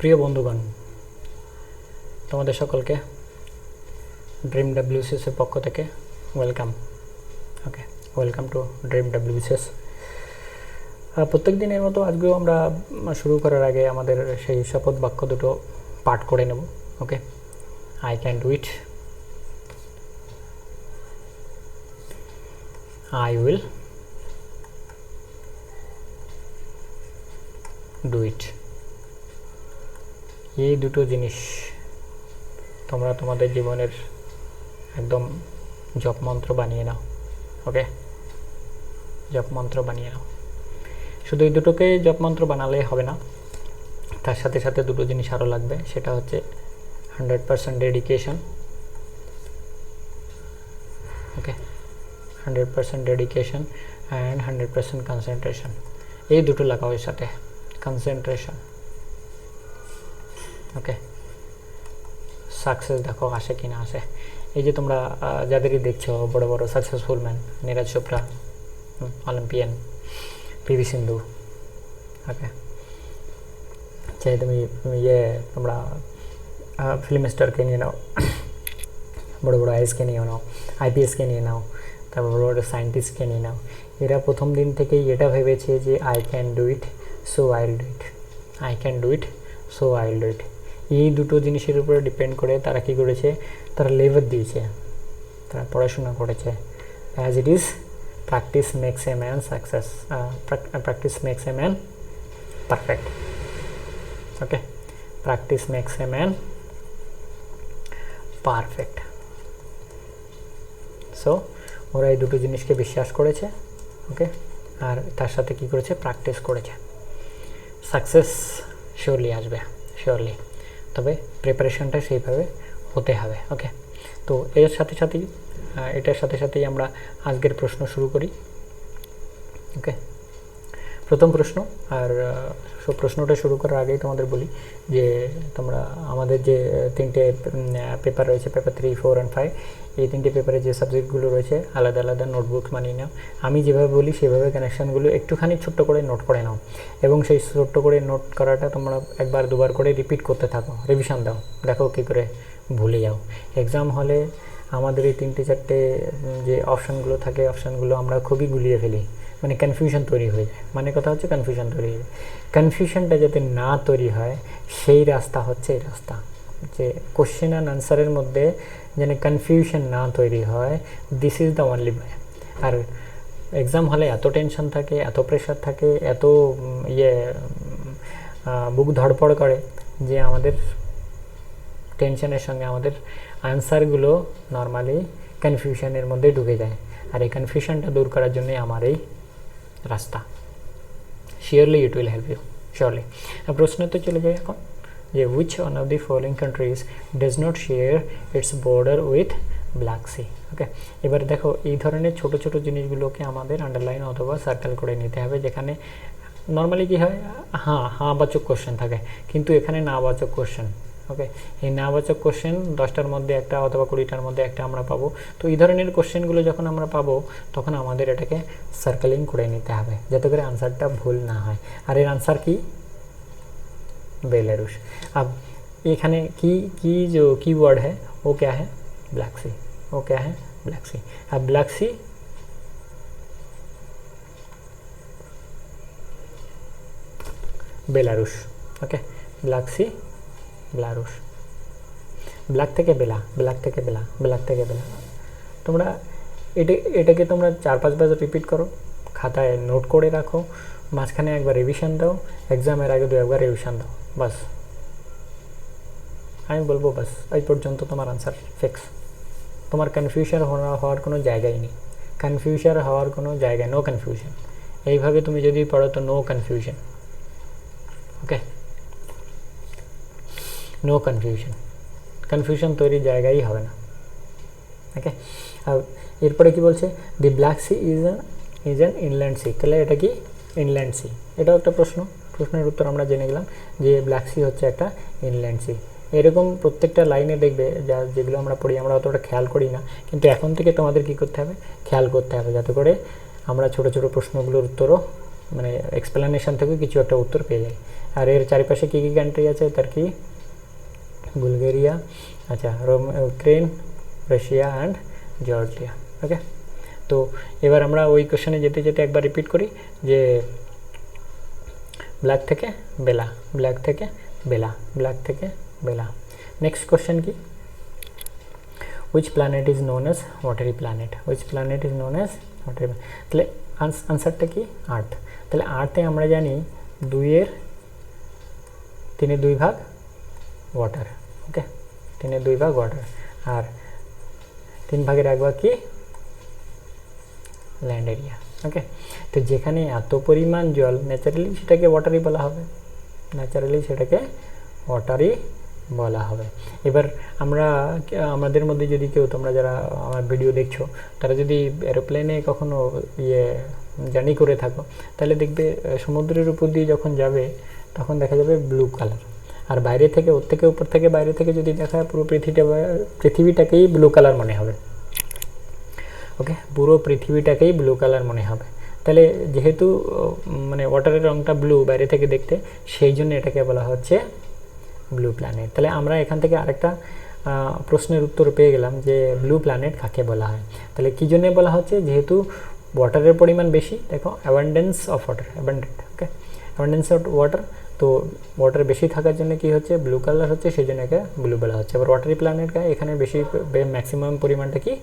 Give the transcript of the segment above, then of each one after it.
প্রিয় বন্ধুগণ, তোমাদের সকলকে ড্রিম ডাব্লিউসিএস এর পক্ষ থেকে welcome. Welcome to dream WCS. প্রত্যেক দিনের মতো আজকেও আমরা শুরু করার আগে আমাদের সেই শপথ বাক্য দুটো পাঠ করে নেব। Okay, I can do it, I will do it. এই দুটো জিনিস তোমরা তোমাদের জীবনের একদম জপ মন্ত্র বানিয়ে নাও। ওকে, জপ মন্ত্র বানিয়ে নাও। শুধু এই দুটোকে জপ মন্ত্র বানালে হবে না, তার সাথে সাথে দুটো জিনিস আরও লাগবে। সেটা হচ্ছে 100% dedication. Okay, 100% dedication and 100% concentration. এই দুটো লাগাও এর সাথে, কনসেন্ট্রেশন। ওকে, সাকসেস দেখো আসে কি না আসে। এই যে তোমরা যাদেরই দেখছো বড় বড় successful man, Neeraj Chopra, Olympian, PV Sindhu. Okay, চাই তুমি তোমরা ফিল্ম স্টারকে নিয়ে নাও, বড় বড় আইএসকে নিয়ে নাও, আইপিএসকে নিয়ে নাও, তারপর বড় বড় সায়েন্টিস্টকে নিয়ে নাও। এরা প্রথম দিন থেকেই এটা ভেবেছে যে I can do it, so I will do it. I can do it, so I will do it. এই দুটো জিনিসের উপরে ডিপেন্ড করে তারা কী করেছে, তারা লেবার দিয়েছে, তারা পড়াশোনা করেছে। As it is, practice makes a man success, practice makes a man perfect. Okay, practice makes a man perfect. So ওরা এই দুটো জিনিসকে বিশ্বাস করেছে। ওকে, আর তার সাথে কী করেছে, প্র্যাকটিস করেছে। সাকসেস শিওরলি আসবে, শিওরলি, তবে প্রিপারেশনটা সেইভাবে হতে হবে। ওকে, তো এটার সাথে সাথেই আমরা আজকের প্রশ্ন শুরু করি। ওকে, প্রথম প্রশ্ন। আর প্রশ্নটা শুরু করার আগেই তোমাদের বলি যে তোমরা আমাদের যে তিনটে পেপার রয়েছে, পেপার 3, 4 and 5, এই তিনটে পেপারে যে সাবজেক্টগুলো রয়েছে আলাদা আলাদা নোটবুক বানিয়ে নাও। আমি যেভাবে বলি সেভাবে কানেকশানগুলো একটুখানি ছোট্ট করে নোট করে নাও, এবং সেই ছোট্ট করে নোট করাটা তোমরা একবার দুবার করে রিপিট করতে থাকো, রিভিশন দাও, দেখো কী করে ভুলে যাও। এক্সাম হলে আমাদের এই 3-4টে যে অপশানগুলো থাকে, অপশানগুলো আমরা খুবই গুলিয়ে ফেলি, মানে কনফিউশন তৈরি হয়ে যায়। মানে কথা হচ্ছে কনফিউশন তৈরি হয়ে যায়। কনফিউশনটা যাতে না তৈরি হয় সেই রাস্তা হচ্ছে এই রাস্তা, যে কোশ্চেন অ্যান্ড আনসারের মধ্যে যেন কনফিউশন না তৈরি হয়, this is the only way. আর এক্সাম হলে এত টেনশন থাকে, এত প্রেশার থাকে, এত বুক ধড়পড় করে যে আমাদের টেনশনের সঙ্গে আমাদের আনসারগুলো নর্মালি কনফিউশনের মধ্যে ঢুকে যায়। আর এই কনফিউশনটা দূর করার জন্যই আমার এই রাস্তা। Surely it will help you, surely. প্রশ্ন তো চলে যায় এখন, যে which one of the following countries does not share its border with Black Sea. Okay, এবার দেখো এই ধরনের ছোটো ছোটো জিনিসগুলোকে আমাদের আন্ডারলাইন অথবা সার্কেল করে নিতে হবে। যেখানে নর্মালি কী হয়, হাঁ বাচক কোশ্চেন থাকে, কিন্তু এখানে না বাচক কোশ্চেন। ওকে, এই নাবাচক কোশ্চেন 10টার মধ্যে একটা অথবা 20টার মধ্যে একটা আমরা পাবো। তো এই ধরনের কোশ্চেনগুলো যখন আমরা পাবো তখন আমাদের এটাকে সার্কেলিং করে নিতে হবে যাতে করে আনসারটা ভুল না হয়। আর এর আনসার কি, बेलारूस। अब এখানে की जो कीवर्ड है वो क्या है, ब्लैक सी। वो क्या है, ब्लैक सी। अब ब्लैक सी बेलारूस। ओके, ब्लैक सी বেলারুশ। ব্ল্যাক থেকে বেলা, ব্ল্যাক থেকে বেলা, ব্ল্যাক থেকে বেলা। তোমরা এটাকে তোমরা 4-5 বার রিপিট করো, খাতায় নোট করে রাখো, মাঝখানে একবার রিভিশন দাও, এক্সামের আগে 2-1 রিভিশন দাও, বাস। আমি বলবো বাস এই পর্যন্ত তোমার আনসার ফিক্স। তোমার কনফিউশন হওয়ার কোনো জায়গাই নেই, কনফিউশন হওয়ার কোনো জায়গা, নো কনফিউশন। এইভাবে তুমি যদি পড়ো তো no confusion. Okay, no confusion তৈরির জায়গাই হবে না। ওকে, আর এরপরে কি বলছে, the Black Sea is an inland sea. তাহলে এটা কি, ইনল্যান্ড সি। এটাও একটা প্রশ্নের উত্তর আমরা জেনে গেলাম যে ব্ল্যাক সি হচ্ছে একটা ইনল্যান্ড সি। এরকম প্রত্যেকটা লাইনে দেখবে যেগুলো আমরা পড়ি আমরা অতটা খেয়াল করি না, কিন্তু এখন থেকে তোমাদের কী করতে হবে, খেয়াল করতে হবে, যাতে করে আমরা ছোটো ছোটো প্রশ্নগুলোর উত্তরও মানে এক্সপ্লেনেশন থেকে কিছু একটা উত্তর পেয়ে যাই। আর এর চারিপাশে কী কী কান্ট্রি আছে, টার্কি, বুলগেরিয়া, আচ্ছা ইউক্রেন, রাশিয়া অ্যান্ড জর্জিয়া। ওকে, তো এবার আমরা ওই কোশ্চেনে যেতে যেতে একবার রিপিট করি যে ব্ল্যাক থেকে বেলা, ব্ল্যাক থেকে বেলা, ব্ল্যাক থেকে বেলা। নেক্সট কোশ্চেন কি, which planet is known as watery planet, which planet is known as watery planet? তাহলে আনসারটা কি, আর্থ। তাহলে আর্থে আমরা জানি 3/2 ভাগ ওয়াটার। ওকে, 3/2 ভাগ ওয়াটার, আর 3 ভাগের 1 ভাগ কি, ল্যান্ড এরিয়া। ওকে, তো যেখানে এত পরিমাণ জল, ন্যাচারালি সেটাকে ওয়াটারি বলা হবে, ন্যাচারালি সেটাকে ওয়াটারি বলা হবে। এবার আমরা আমাদের মধ্যে যদি কেউ, তোমরা যারা আমার ভিডিও দেখছো, তারা যদি এরোপ্লেনে কখনো জার্নি করে থাকো, তাহলে দেখবে সমুদ্রের উপর দিয়ে যখন যাবে তখন দেখা যাবে ব্লু কালার, আর বাইরে থেকে, ওর থেকে উপর থেকে বাইরে থেকে যদি দেখা হয় পুরো পৃথিবীটাকেই ব্লু কালার মনে হবে। ওকে, পুরো পৃথিবীটাকেই ব্লু কালার মনে হবে। তাহলে যেহেতু মানে ওয়াটারের রঙটা ব্লু বাইরে থেকে দেখতে, সেই জন্য এটাকে বলা হচ্ছে ব্লু প্ল্যানেট। তাহলে আমরা এখান থেকে আরেকটা প্রশ্নের উত্তর পেয়ে গেলাম যে ব্লু প্ল্যানেট কাকে বলা হয়। তাহলে কী জন্যে বলা হচ্ছে, যেহেতু ওয়াটারের পরিমাণ বেশি, দেখো abundance of water, abundant. Okay, abundance of water, তো ওয়াটার বেশি থাকার জন্য কি হচ্ছে, ব্লু কালার হচ্ছে, সেই জন্য একে ব্লু বলা হচ্ছে। আবার ওয়াটারি প্ল্যানেটকে এখানে বেশি, ম্যাক্সিমাম পরিমাণটা কি,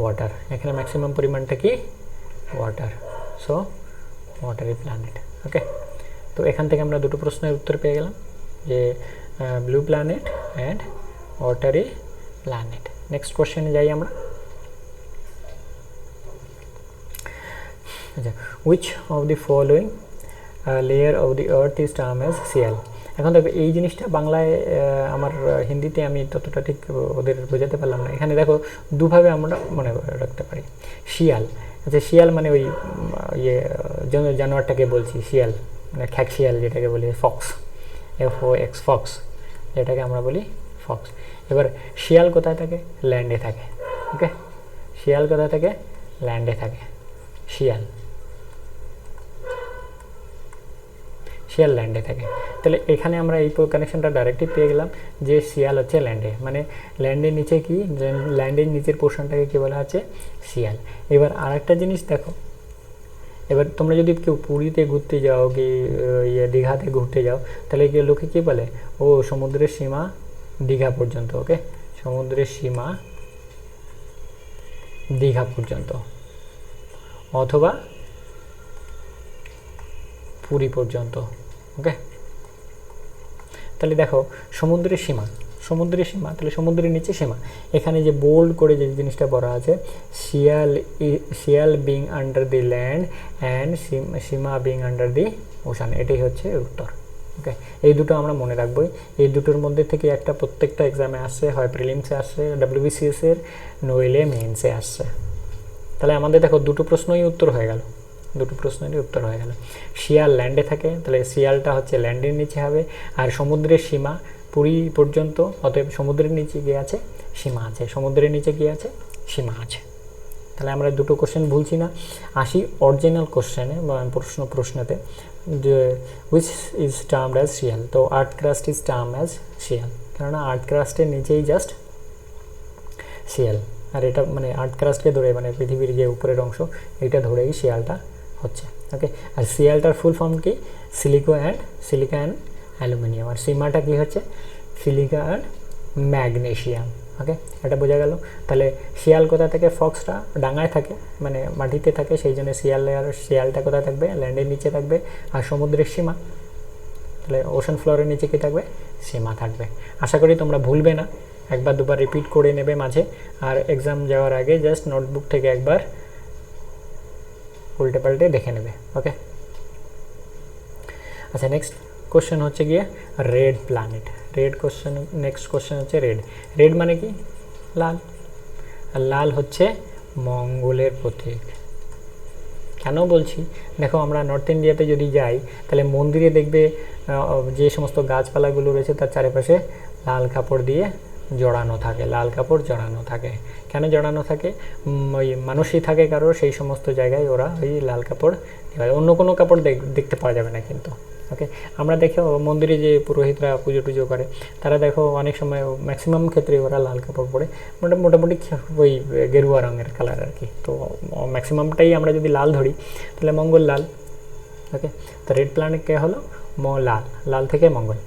ওয়াটার, এখানে ম্যাক্সিমাম পরিমাণটা কি, ওয়াটার, সো ওয়াটারি প্ল্যানেট। ওকে, তো এখান থেকে আমরা দুটো প্রশ্নের উত্তর পেয়ে গেলাম, যে blue planet and watery planet. Next কোশ্চেনে যাই আমরা। আচ্ছা, which of the following layer of the earth is term as sial. এখন দেখো এই জিনিসটা বাংলায়, আমার হিন্দিতে আমি ততটা ঠিক ওদের বোঝাতে পারলাম না। এখানে দেখো দুভাবে আমরা মনে রাখতে পারি। শিয়াল, আচ্ছা শিয়াল মানে ওই জানোয়ারটাকে বলছি শিয়াল, মানে খ্যাক শিয়াল যেটাকে বলি, ফক্স, FOX, ফক্স, যেটাকে আমরা বলি ফক্স। এবার শিয়াল কোথায় থাকে, ল্যান্ডে থাকে। ওকে, শিয়াল কোথায় থাকে, ল্যান্ডে থাকে, শিয়াল, শিয়াল ল্যান্ডে থাকে। তাহলে এখানে আমরা এই কানেকশনটা ডাইরেক্টলি পেয়ে গেলাম যে শিয়াল হচ্ছে ল্যান্ডে, মানে ল্যান্ডের নিচে কি, ল্যান্ডের নিচের পোর্শনটাকে কী বলা আছে, শিয়াল। এবার আরেকটা জিনিস দেখো, এবার তোমরা যদি কেউ পুরীতে ঘুরতে যাও কি দীঘাতে ঘুরতে যাও, তাহলে কি লোকে কী বলে, ও সমুদ্রের সীমা দীঘা পর্যন্ত। ওকে, সমুদ্রের সীমা দীঘা পর্যন্ত, অথবা পুরী পর্যন্ত। ওকে, তাহলে দেখো সমুদ্রের সীমা, সমুদ্রের সীমা, তাহলে সমুদ্রের নিচে সীমা। এখানে যে বোল্ড করে যে জিনিসটা বলা আছে, শিয়াল being under the land and সীমা বিং আন্ডার দি ওশান, এটাই হচ্ছে উত্তর। ওকে, এই দুটো আমরা মনে রাখবোই। এই দুটোর মধ্যে থেকে একটা প্রত্যেকটা এক্সামে আসছে, হয় প্রিলিমসে আসছে, WBCS এর, নইলে মেইনসে আসছে। তাহলে আমাদের দেখো দুটো প্রশ্নই উত্তর হয়ে গেল, দুটো প্রশ্নেরই উত্তর হয়ে গেল। শিয়াল ল্যান্ডে থাকে, তাহলে শিয়ালটা হচ্ছে ল্যান্ডের নিচে হবে, আর সমুদ্রের সীমা পুরী পর্যন্ত, অতএব সমুদ্রের নিচে গিয়ে আছে সীমা আছে, সমুদ্রের নিচে গিয়ে আছে সীমা আছে। তাহলে আমরা দুটো কোশ্চেন ভুলছি না। আসি অরিজিনাল কোশ্চেনে বা প্রশ্নতে, যে হুইচ ইজ টার্মড অ্যাজ শিয়াল। তো আর্থ ক্রাস্ট ইজ টার্ম অ্যাজ শিয়াল, কেননা আর্থ ক্রাস্টের নিচেই জাস্ট শিয়াল, আর এটা মানে আর্থ ক্রাস্টকে ধরে, মানে পৃথিবীর যে উপরের অংশ, এইটা ধরেই শিয়ালটা হচ্ছে। ওকে, আর শিয়ালটার ফুল ফর্ম কি, সিলিকা অ্যান্ড অ্যালুমিনিয়াম, আর সীমাটা কি হচ্ছে, সিলিকা অ্যান্ড ম্যাগনেশিয়াম। ওকে, এটা বোঝা গেল। তাহলে শিয়াল কোথা থেকে, ফক্সটা ডাঙায় থাকে, মানে মাটিতে থাকে, সেই জন্য শিয়ালটা কোথায় থাকবে, ল্যান্ডের নিচে থাকবে। আর সমুদ্রের সীমা, তাহলে ওশান ফ্লোরের নিচে কী থাকবে, সীমা থাকবে। আশা করি তোমরা ভুলবে না, একবার দুবার রিপিট করে নেবে মাঝে, আর এক্সাম যাওয়ার আগে জাস্ট নোটবুক থেকে একবার উল্টে পাল্টে দেখে নেবে। ওকে, আচ্ছা নেক্সট কোশ্চেন হচ্ছে গিয়ে রেড প্ল্যানেট। নেক্সট কোশ্চেন হচ্ছে রেড। রেড মানে কি, লাল, আর লাল হচ্ছে মঙ্গলের প্রতীক। কেন বলছি, দেখো আমরা নর্থ ইন্ডিয়াতে যদি যাই, তাহলে মন্দিরে দেখবে যে সমস্ত গাছপালাগুলো রয়েছে তার চারিপাশে লাল কাপড় দিয়ে জড়ানো থাকে, লাল কাপড় জড়ানো থাকে। কেন জড়ানো থাকে, ওই মানুষই থাকে কারো, সেই সমস্ত জায়গায় ওরা ওই লাল কাপড়, অন্য কোনো কাপড় দেখতে পাওয়া যাবে না কিন্তু। ওকে, আমরা দেখো মন্দিরে যে পুরোহিতরা পুজো টুজো করে, তারা দেখো অনেক সময় ম্যাক্সিমাম ক্ষেত্রে ওরা লাল কাপড় পরে, মোটামুটি ওই গেরুয়া রঙের কালার আর কি। তো ম্যাক্সিমামটাই আমরা যদি লাল ধরি তাহলে মঙ্গল লাল। ওকে, তো রেড প্ল্যানেট কে হলো লাল, লাল থেকে মঙ্গল।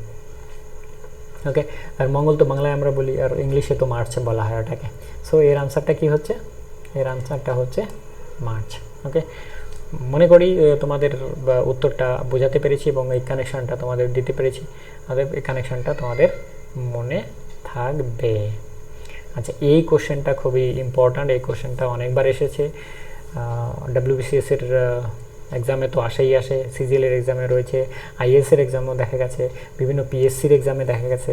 ওকে, আর মঙ্গল তো বাংলায় আমরা বলি, আর ইংলিশে তো মার্চ বলা হয় ওটাকে। সো এর আনসারটা কি হচ্ছে? এর আনসারটা হচ্ছে মার্চ। ওকে, মনে করি তোমাদের উত্তরটা বোঝাতে পেরেছি এবং এই কানেকশানটা তোমাদের দিতে পেরেছি, অতএব এই কানেকশানটা তোমাদের মনে থাকবে। আচ্ছা, এই কোশ্চেনটা খুবই ইম্পর্ট্যান্ট, এই কোশ্চেনটা অনেকবার এসেছে ডাব্লিউবিসিএসের এক্সামে তো আসেই আসে, সিজিএলের এক্সামে রয়েছে, আইএসের এক্সামেও দেখা গেছে, বিভিন্ন পিএসসির এক্সামে দেখা গেছে,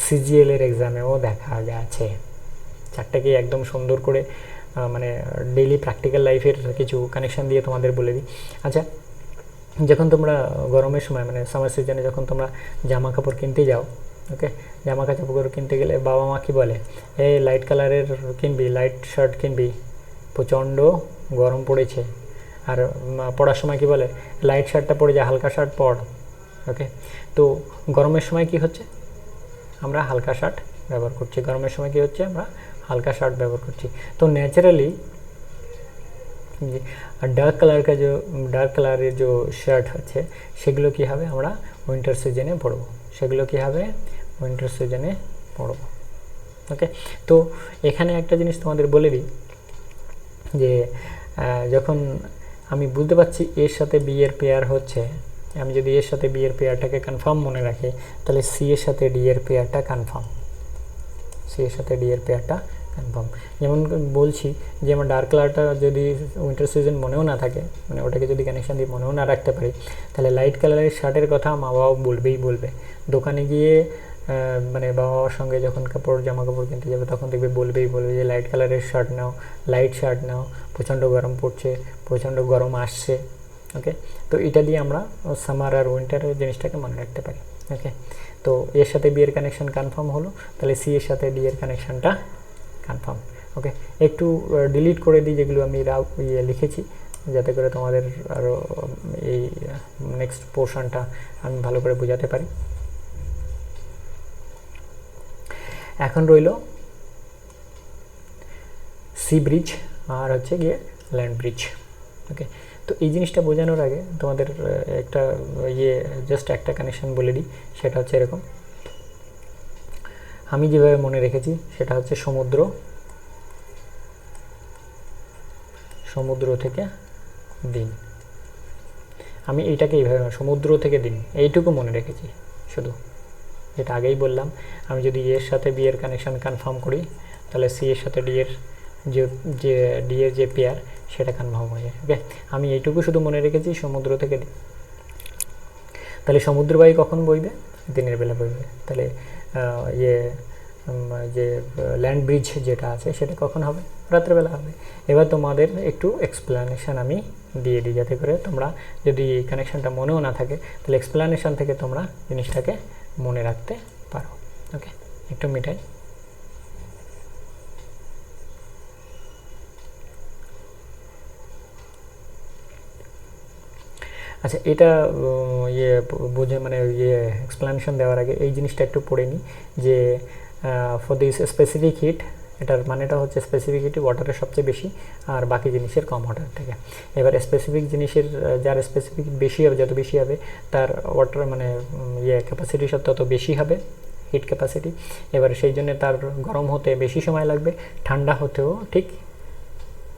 সিজিএলের এক্সামেও দেখা গেছে। চারটাকে একদম সুন্দর করে মানে ডেইলি প্র্যাকটিক্যাল লাইফের কিছু কানেকশান দিয়ে তোমাদের বলে দিই। আচ্ছা, যখন তোমরা গরমের সময় মানে সামার সিজনে যখন তোমরা জামা কাপড় কিনতে যাও, ওকে, জামা কাপড় কিনতে গেলে বাবা মা কী বলে, এই লাইট কালারের কিনবি, লাইট শার্ট কিনবি, প্রচণ্ড গরম পড়েছে। আর পড়ার সময় কী বলে, লাইট শার্টটা পরে যা, হালকা শার্ট পর। ওকে, তো গরমের সময় কি হচ্ছে, আমরা হালকা শার্ট ব্যবহার করছি। গরমের সময় কী হচ্ছে, আমরা হালকা শার্ট ব্যবহার করছি। तो नेचुरली डार्क কালারের যে শার্ট আছে সেগুলো কী হবে, আমরা উইন্টার সিজনে পরবো, সেগুলো কী হবে, উইন্টার সিজনে পরবো। ওকে, তো এখানে একটা জিনিস তোমাদের বলে দিই যে যখন আমি বুঝতে পারছি এর সাথে বি এর পেয়ার হচ্ছে, আমি যদি এর সাথে বি এর পেয়ারটাকে কনফার্ম মনে রাখি, তাহলে সি এর সাথে ডি এর পেয়ারটা কনফার্ম, সি এর সাথে ডি এর পেয়ারটা কনফার্ম। যেমন বলছি যে আমার ডার্ক কালারটা যদি উইন্টার সিজন মনেও না থাকে, মানে ওটাকে যদি কানেকশান দিয়ে মনেও না রাখতে পারি, তাহলে লাইট কালারের শার্টের কথা মা বাবা বলবে। দোকানে গিয়ে মানে বাবা মার সঙ্গে যখন জামা কাপড় কিনতে যাবে তখন দেখবে বলবে যে লাইট কালারের শার্ট নাও, লাইট শার্ট নাও, প্রচণ্ড গরম পড়ছে, প্রচণ্ড গরম আসছে। ওকে, তো এটা দিয়ে আমরা সামার আর উইন্টারের জিনিসটাকে মনে রাখতে পারি। ওকে, তো এর সাথে বি এর কানেকশান কনফার্ম হলো, তাহলে সি এর সাথে ডি এর কানেকশানটা কনফার্ম। ওকে, একটু ডিলিট করে দিই যেগুলো আমি লিখেছি, যাতে করে তোমাদের আরও এই নেক্সট পোর্শনটা আমি ভালো করে বোঝাতে পারি। এখন রইল সি ব্রিজ আর হচ্ছে গিয়ে ল্যান্ড ব্রিজ। ওকে, তো এই জিনিসটা বোঝানোর আগে তোমাদের একটা জাস্ট একটা কানেকশান বলে দিই, সেটা হচ্ছে এরকম, আমি যেভাবে মনে রেখেছি সেটা হচ্ছে সমুদ্র থেকে দিন। আমি এইটাকে এইভাবে সমুদ্র থেকে দিন এইটুকু মনে রেখেছি শুধু, যেটা আগেই বললাম, আমি যদি এর সাথে বি এর কানেকশান কনফার্ম করি তাহলে সি এর সাথে ডি এর যে পেয়ার সেটা কনফার্ম হয়ে যায়। ওকে, আমি এইটুকু শুধু মনে রেখেছি সমুদ্র থেকে দিন। তাহলে সমুদ্রবাহী কখন বইবে, দিনের বেলা বইবে। তাহলে যে ল্যান্ড ব্রিজ যেটা আছে সেটা কখন হবে, রাত্রেবেলা হবে। এবার তোমাদের একটু এক্সপ্লানেশান আমি দিয়ে দিই, যাতে করে তোমরা যদি কানেকশানটা মনেও না থাকে তাহলে এক্সপ্লানেশান থেকে তোমরা জিনিসটাকে মনে রাখতে পারো। ওকে, একটু মিটাই। আচ্ছা, এটা বোঝে মানে এক্সপ্লানেশন দেওয়ার আগে এই জিনিসটা একটু পড়ে নিই যে ফর দিস স্পেসিফিক হিট, এটার মানেটা হচ্ছে স্পেসিফিক হিট ওয়াটারের সবচেয়ে বেশি আর বাকি জিনিসের কম ওয়াটার থেকে। এবার স্পেসিফিক জিনিসের যার স্পেসিফিক বেশি হবে, যত বেশি হবে তার ওয়াটার মানে ক্যাপাসিটি সব তত বেশি হবে, হিট ক্যাপাসিটি। এবার সেই জন্য তার গরম হতে বেশি সময় লাগবে, ঠান্ডা হতেও ঠিক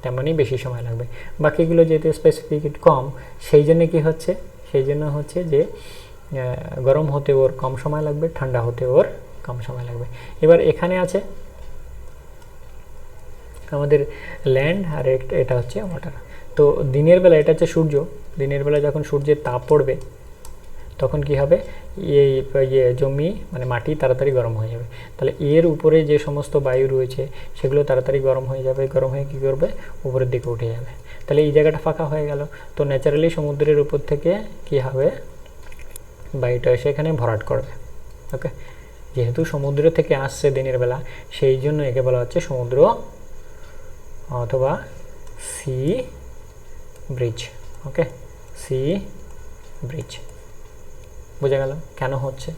তেমনই বেশি সময় লাগবে। বাকিগুলো যেহেতু স্পেসিফিক হিট কম, সেই জন্য কি হচ্ছে, সেই জন্য হচ্ছে যে গরম হতে ওর কম সময় লাগবে, ঠান্ডা হতে ওর কম সময় লাগবে। এবার এখানে আছে আমাদের ল্যান্ড আর এটা হচ্ছে ওয়াটার। তো দিনের বেলা এটা হচ্ছে সূর্য, দিনের বেলা যখন সূর্যের তাপ পড়বে তখন কি হবে, জমি মানে মাটি তাড়াতাড়ি গরম হয়ে যাবে। তাহলে এর উপরে যে সমস্ত বায়ু রয়েছে সেগুলো তাড়াতাড়ি গরম হয়ে যাবে, গরম হয়ে কী করবে, উপরের দিকে উঠে যাবে। তাহলে এই জায়গাটা ফাঁকা হয়ে গেল। তো ন্যাচারালি সমুদ্রের উপর থেকে কি হবে, বায়ুটা এসে এখানে ভরাট করবে। ওকে, যেহেতু সমুদ্র থেকে আসছে দিনের বেলা, সেই জন্য একে বলা হচ্ছে সমুদ্র অথবা সি ব্রিজ। ওকে, সি ব্রিজ। বোঝা গেল কেন হচ্ছে।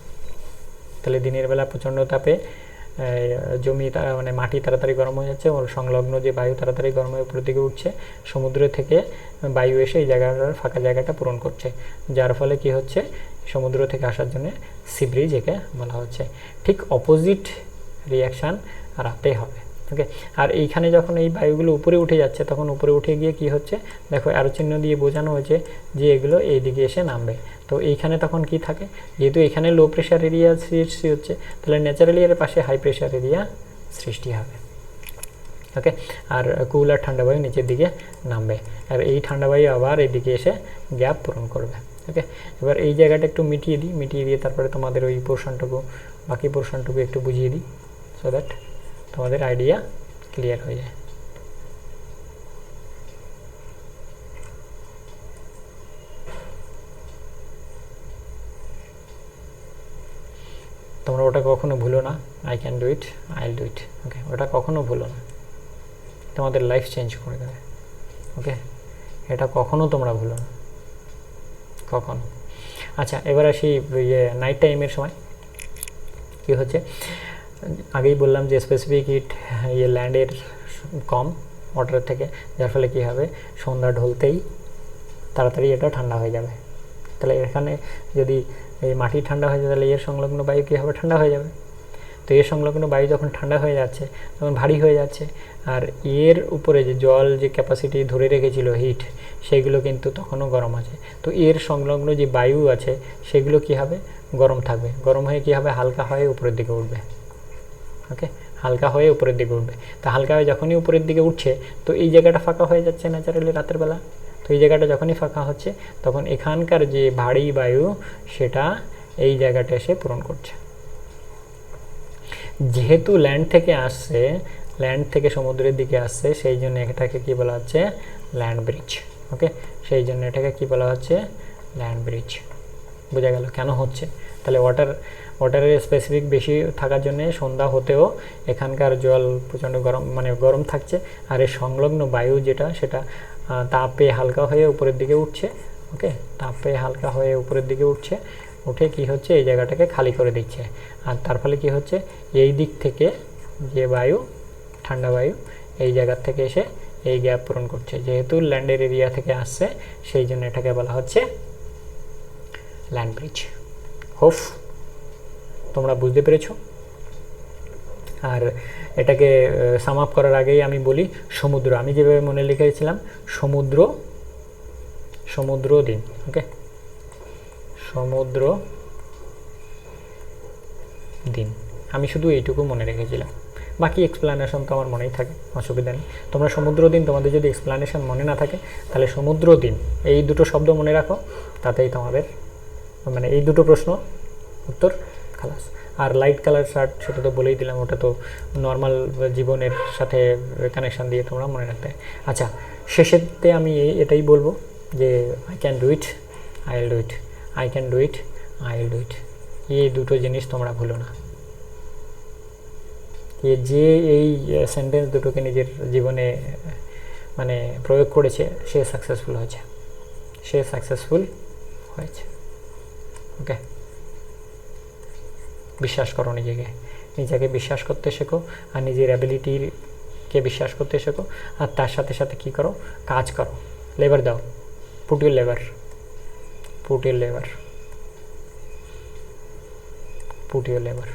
তাহলে দিনের বেলা প্রচণ্ড তাপে জমি মানে মাটি তাড়াতাড়ি গরম হয়ে যাচ্ছে, ওর সংলগ্ন যে বায়ু তাড়াতাড়ি গরম হয়ে উপরের দিকে উঠছে, সমুদ্র থেকে বায়ু এসে এই জায়গাটার ফাঁকা জায়গাটা পূরণ করছে, যার ফলে কি হচ্ছে সমুদ্র থেকে আসার জন্য সি ব্রিজ একে বলা হচ্ছে। ঠিক অপোজিট রিয়াকশান রাতে হবে। ওকে, আর এইখানে যখন এই বায়ুগুলো উপরে উঠে যাচ্ছে তখন উপরে উঠে গিয়ে কি হচ্ছে দেখো অ্যারো চিহ্ন দিয়ে বোঝানো হয়েছে যে এগুলো এই দিকে এসে নামবে। তো এইখানে তখন কি থাকে, যেহেতু এখানে লো প্রেশার এরিয়া সৃষ্টি হচ্ছে তাহলে ন্যাচারালি এর পাশে হাই প্রেশার এরিয়া সৃষ্টি হবে। ওকে, আর কুল আর ঠান্ডা বায়ু নিচের দিকে নামবে, আর এই ঠান্ডা বায়ু আবার এইদিকে এসে গ্যাপ পূরণ করবে। ওকে, এবার এই জায়গাটা একটু মিটিয়ে দিয়ে তারপরে তোমাদের ওই পোর্শনটুকু বাকি পোর্শনটুকু একটু বুঝিয়ে দিই, সো দ্যাট তোমাদের আইডিয়া ক্লিয়ার হয়ে যায়। তোমরা ওটা কখনো ভুলো না, I can do it, I will do it. Okay, ওটা কখনো ভুলো না, তোমাদের লাইফ চেঞ্জ করে দেবে। ওকে, এটা কখনো তোমরা ভুলো না, কখনো। আচ্ছা, এবার আসি নাইট টাইমের সময় কী হচ্ছে। আগেই বললাম যে স্পেসিফিক হিট ল্যান্ডের কম ওয়াটারের থেকে, যার ফলে কী হবে সন্ধ্যা ঢলতেই তাড়াতাড়ি এটা ঠান্ডা হয়ে যাবে। তাহলে এখানে যদি এই মাটি ঠান্ডা হয়ে যায় তাহলে এর সংলগ্ন বায়ু কী হবে ঠান্ডা হয়ে যাবে। তো এর সংলগ্ন বায়ু যখন ঠান্ডা হয়ে যাচ্ছে তখন ভারী হয়ে যাচ্ছে, আর এর উপরে যে জল যে ক্যাপাসিটি ধরে রেখেছিল হিট সেগুলো কিন্তু তখনও গরম আছে। তো এর সংলগ্ন যে বায়ু আছে সেগুলো কী হবে গরম থাকবে, গরম হয়ে কী হবে হালকা হয়ে উপরের দিকে উঠবে। ওকে, হালকা হয়ে উপরের দিকে উঠবে। তা হালকা হয়ে যখনই উপরের দিকে উঠছে তো এই জায়গাটা ফাঁকা হয়ে যাচ্ছে ন্যাচারালি রাতের বেলা। তো এই জায়গাটা যখনই ফাঁকা হচ্ছে তখন এখানকার যে ভারী বায়ু সেটা এই জায়গাটা এসে পূরণ করছে। যেহেতু ল্যান্ড থেকে আসছে, ল্যান্ড থেকে সমুদ্রের দিকে আসছে, সেই জন্য এটাকে কী বলা হচ্ছে ল্যান্ড ব্রিজ। ওকে, সেই জন্য এটাকে কী বলা হচ্ছে ল্যান্ড ব্রিজ। বোঝা গেল কেন হচ্ছে। তাহলে ওয়াটারের স্পেসিফিক বেশি থাকার জন্য সন্ধ্যা হতেও এখানকার জল প্রচণ্ড গরম মানে গরম থাকছে, আর এর সংলগ্ন বায়ু যেটা সেটা তাপে হালকা হয়ে উপরের দিকে উঠছে। ওকে, তাপে হালকা হয়ে উপরের দিকে উঠছে, উঠে কি হচ্ছে এই জায়গাটাকে খালি করে দিচ্ছে, আর তার ফলে কি হচ্ছে এই দিক থেকে যে বায়ু ঠান্ডা বায়ু এই জায়গার থেকে এসে এই গ্যাপ পূরণ করছে। যেহেতু ল্যান্ডের এরিয়া থেকে আসছে সেই জন্য এটাকে বলা হচ্ছে ল্যান্ড ব্রিজ। হোপ তোমরা বুঝতে পেরেছো। আর এটাকে সাম আপ করার আগেই আমি বলি সমুদ্র, আমি যেভাবে মনে লিখেছিলাম সমুদ্র দিন। ওকে, সমুদ্র দিন আমি শুধু এইটুকু মনে রেখেছিলাম, বাকি এক্সপ্লানেশন তো আমার মনেই থাকে, অসুবিধা নেই। তোমরা সমুদ্র দিন, তোমাদের যদি এক্সপ্লানেশন মনে না থাকে তাহলে সমুদ্র দিন এই দুটো শব্দ মনে রাখো, তাতেই তোমাদের মানে এই দুটো প্রশ্ন উত্তর খালাস। আর লাইট কালার শার্ট সেটা তো বলেই দিলাম, ওটা তো নর্মাল জীবনের সাথে কানেকশান দিয়ে তোমরা মনে রাখতে। আচ্ছা, শেষেতে আমি এটাই বলবো যে I can do it, I will do it, I can do it, I will do it. এই দুটো জিনিস তোমরা ভুলো না। যে এই সেন্টেন্স দুটোকে নিজের জীবনে মানে প্রয়োগ করেছে সে সাকসেসফুল হয়েছে, সে সাকসেসফুল হয়েছে। ওকে, বিশ্বাস করো নিজেকে, নিজেকে বিশ্বাস করতে শেখো, আর নিজের অ্যাবিলিটিকে বিশ্বাস করতে শেখো, আর তার সাথে সাথে কী করো কাজ করো, লেবার দাও, put your labour, put your labour, put your labour,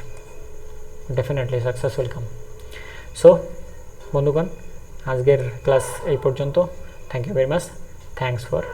definitely success will come. So বন্ধুগণ, আজকের ক্লাস এই পর্যন্ত। Thank you very much, thanks for